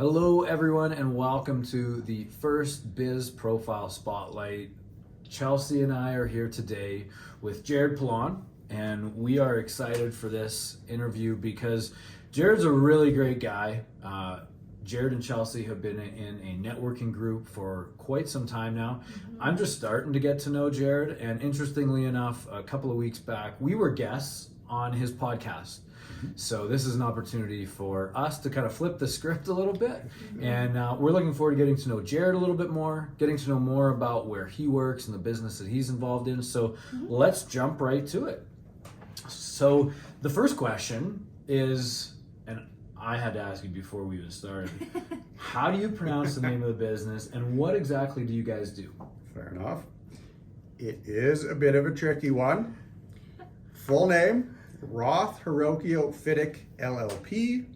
Hello everyone and welcome to the first Biz Profile Spotlight. Chelsea and I are here today with Jared Pilon, and we are excited for this interview because Jared's a really great guy. Jared and Chelsea have been in a networking group for quite some time now. I'm just starting to get to know Jared, and interestingly enough, a couple of weeks back, we were guests on his podcast. So this is an opportunity for us to kind of flip the script a little bit, and we're looking forward to getting to know Jared a little bit more, getting to know more about where he works and the business that he's involved in. So let's jump right to it. So the first question is, and I had to ask you before we even started, how do you pronounce the name of the business and what exactly do you guys do? Fair enough. It is a bit of a tricky one. Full name, Roth, Hrywkiw, Fidek, LLP.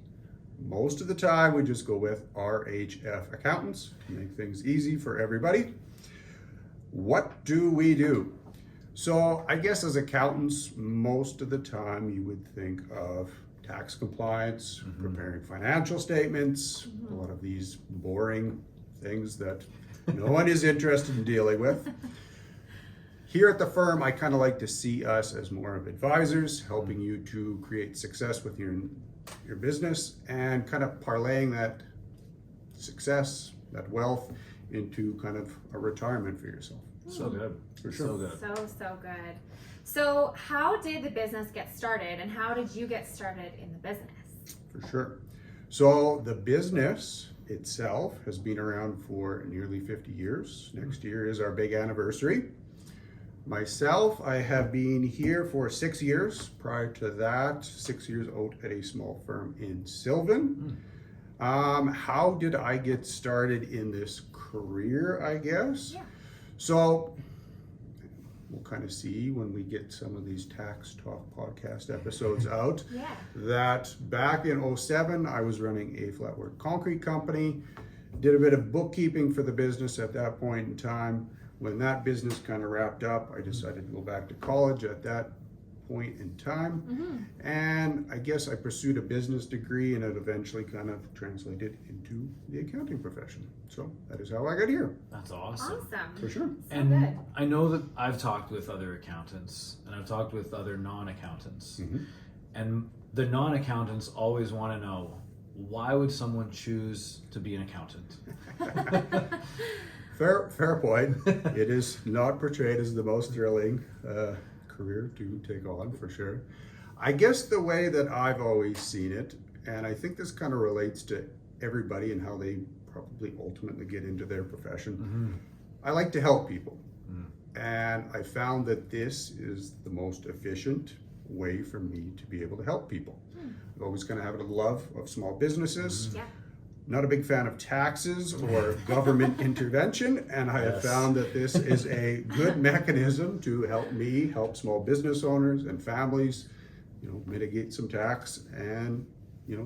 Most of the time we just go with RHF Accountants to make things easy for everybody. What do we do? So I guess as accountants, most of the time you would think of tax compliance, preparing financial statements, a lot of these boring things that no one is interested in dealing with. Here at the firm, I kind of like to see us as more of advisors, helping you to create success with your business and kind of parlaying that success, that wealth, into kind of a retirement for yourself. So good. For sure. So good. So good. So how did the business get started and how did you get started in the business? For sure. So the business itself has been around for nearly 50 years. Next year is our big anniversary. Myself, I have been here for 6 years. Prior to that, 6 years out at a small firm in Sylvan. How did I get started in this career, I guess? Yeah. So we'll kind of see when we get some of these Tax Talk podcast episodes out that back in 2007, I was running a flatwork concrete company, did a bit of bookkeeping for the business at that point in time. When that business kind of wrapped up, I decided to go back to college at that point in time. And I guess I pursued a business degree and it eventually kind of translated into the accounting profession. So that is how I got here. That's awesome. For sure. So And good. I know that I've talked with other accountants and I've talked with other non-accountants. And the non-accountants always want to know, why would someone choose to be an accountant? Fair point. It is not portrayed as the most thrilling career to take on, for sure. I guess the way that I've always seen it, and I think this kind of relates to everybody and how they probably ultimately get into their profession, I like to help people. And I found that this is the most efficient way for me to be able to help people. I've always kind of had a love of small businesses. Not a big fan of taxes or government intervention, and I have found that this is a good mechanism to help me help small business owners and families, mitigate some tax and,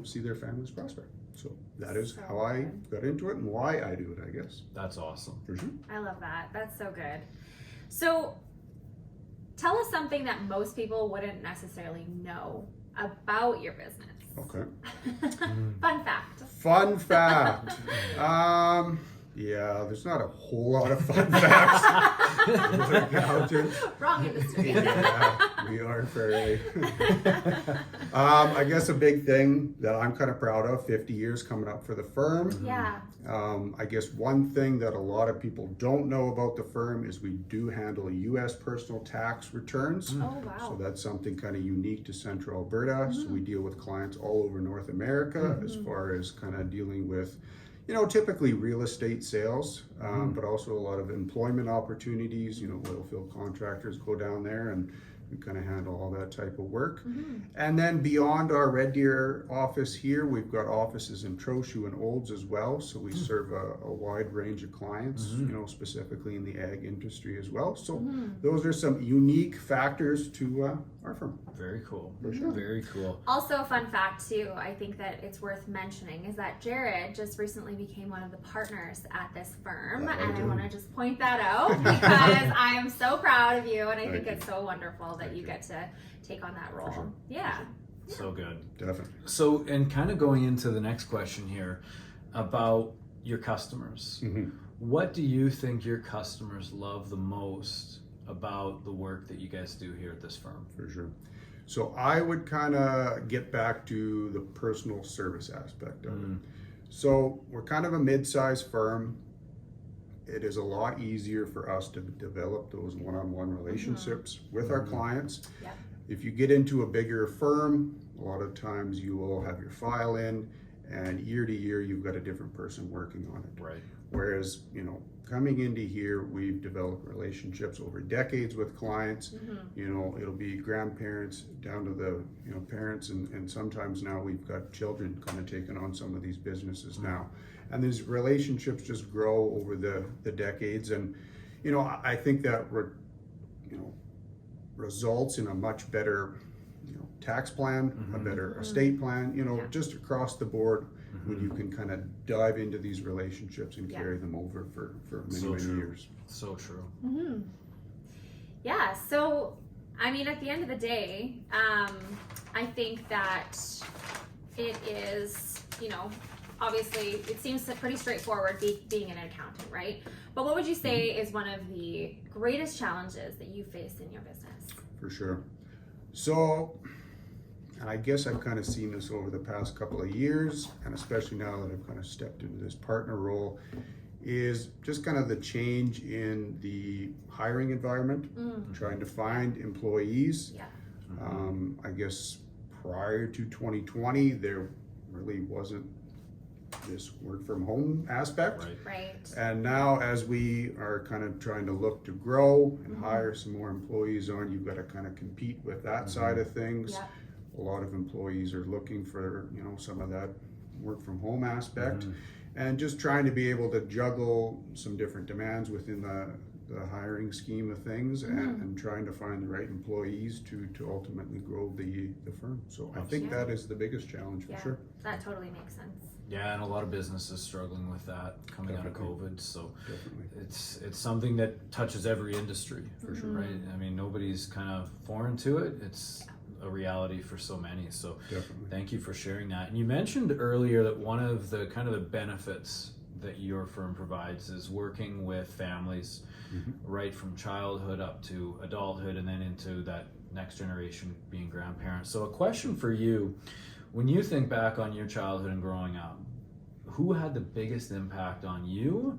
see their families prosper. So that is how I got into it and why I do it, I guess. That's awesome. For sure. I love that. That's so good. So tell us something that most people wouldn't necessarily know about your business. Okay. Fun fact. Fun fact. Yeah, there's not a whole lot of fun facts as an accountant. Wrong industry. Yeah, we are fairly. I guess a big thing that I'm kind of proud of, 50 years coming up for the firm. I guess one thing that a lot of people don't know about the firm is we do handle U.S. personal tax returns. Oh, wow. So that's something kind of unique to Central Alberta. So we deal with clients all over North America as far as kind of dealing with typically real estate sales, but also a lot of employment opportunities. Oil field contractors go down there and we kind of handle all that type of work. And then beyond our Red Deer office here, we've got offices in Trochu and Olds as well. So we serve a wide range of clients, specifically in the ag industry as well. So those are some unique factors to our firm. Very cool. For sure. Very cool. Also, a fun fact too, I think that it's worth mentioning, is that Jared just recently became one of the partners at this firm, and I want to just point that out because I am so proud of you, and I think it's so wonderful that you get to take on that role. Sure. Yeah. So good. Definitely. So, and kind of going into the next question here, about your customers. Mhm. What do you think your customers love the most about the work that you guys do here at this firm? For sure. So I would kind of get back to the personal service aspect of it. So we're kind of a mid-sized firm. It is a lot easier for us to develop those one-on-one relationships with our clients. Yep. If you get into a bigger firm, a lot of times you will have your file in, and year to year you've got a different person working on it. Right. Whereas, coming into here, we've developed relationships over decades with clients. It'll be grandparents down to the, parents, and sometimes now we've got children kind of taking on some of these businesses now. And these relationships just grow over the decades. And, I think that, results in a much better, tax plan, a better estate plan, just across the board. When you can kind of dive into these relationships and carry them over for many years. So true. Yeah, so I mean, at the end of the day, I think that it is, obviously it seems pretty straightforward being an accountant, right? But what would you say is one of the greatest challenges that you face in your business? For sure. So, and I guess I've kind of seen this over the past couple of years, and especially now that I've kind of stepped into this partner role, is just kind of the change in the hiring environment, trying to find employees. Yeah. I guess prior to 2020, there really wasn't this work from home aspect. Right. And now as we are kind of trying to look to grow and hire some more employees on, you've got to kind of compete with that side of things. Yeah. A lot of employees are looking for, some of that work from home aspect, and just trying to be able to juggle some different demands within the hiring scheme of things, and trying to find the right employees to ultimately grow the firm. So I think that is the biggest challenge for sure. That totally makes sense. Yeah, and a lot of businesses struggling with that coming out of COVID. So Definitely. it's something that touches every industry, for sure, right? I mean, nobody's kind of foreign to it. It's a reality for so many. So Definitely. thank you for sharing that. And you mentioned earlier that one of the kind of the benefits that your firm provides is working with families right from childhood up to adulthood, and then into that next generation being grandparents. So a question for you, when you think back on your childhood and growing up, who had the biggest impact on you,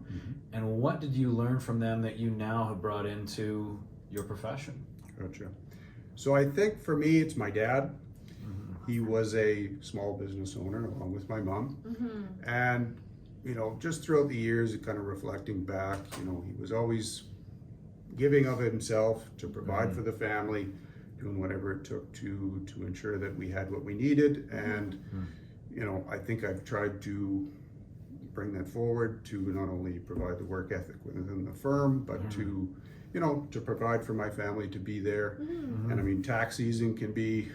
and what did you learn from them that you now have brought into your profession? Gotcha. So I think for me, it's my dad. He was a small business owner along with my mom. And, just throughout the years, kind of reflecting back, he was always giving of himself to provide for the family, doing whatever it took to ensure that we had what we needed. And, I think I've tried to bring that forward to not only provide the work ethic within the firm, but to provide for my family, to be there. And I mean, tax season can be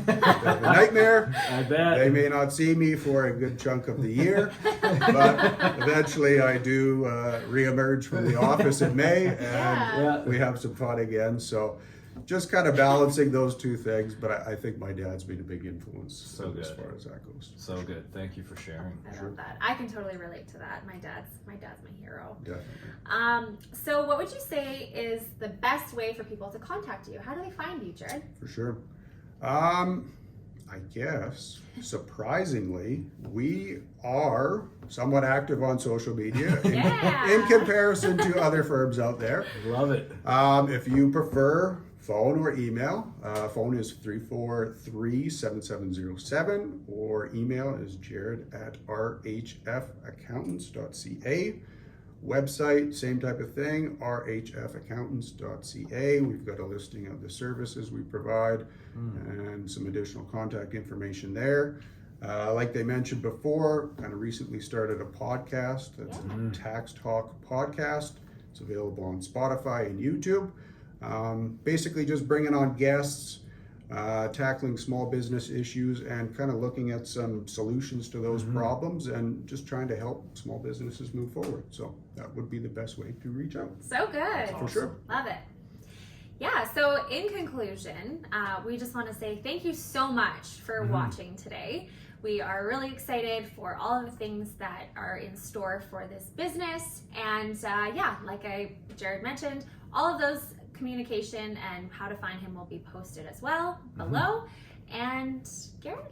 a nightmare. I bet. They may not see me for a good chunk of the year, but eventually I do reemerge from the office in May, and we have some fun again. So just kind of balancing those two things, but I think my dad's been a big influence as far as that goes. So good. Thank you for sharing. I love that. I can totally relate to that. My dad's my hero. Definitely. So what would you say is the best way for people to contact you? How do they find you, Jared? For sure. I guess, surprisingly, we are somewhat active on social media in comparison to other firms out there. Love it. If you prefer phone or email, phone is 343-7707, or email is jared@rhfaccountants.ca. Website, same type of thing, rhfaccountants.ca. We've got a listing of the services we provide and some additional contact information there. Like they mentioned before, kind of recently started a podcast. That's a Tax Talk podcast. It's available on Spotify and YouTube. Basically just bringing on guests, tackling small business issues, and kind of looking at some solutions to those problems, and just trying to help small businesses move forward. So that would be the best way to reach out. So good. For sure. Love it. Yeah, so in conclusion, we just want to say thank you so much for watching today. we are really excited for all of the things that are in store for this business. And like Jared mentioned, all of those communication and how to find him will be posted as well below. And Garrett?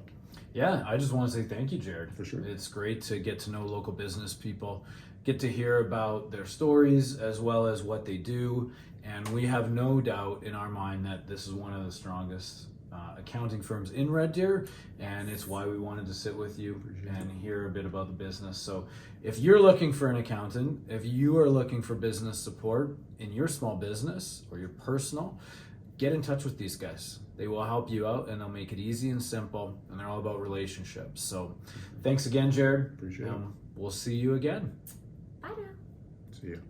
Yeah, I just want to say thank you, Jared. For sure. It's great to get to know local business people, get to hear about their stories as well as what they do. And we have no doubt in our mind that this is one of the strongest accounting firms in Red Deer, and it's why we wanted to sit with you and hear a bit about the business. So if you're looking for an accountant, if you are looking for business support in your small business or your personal, get in touch with these guys. They will help you out, and they'll make it easy and simple, and they're all about relationships. So thanks again, Jared. Appreciate it. We'll see you again. Bye now. See you.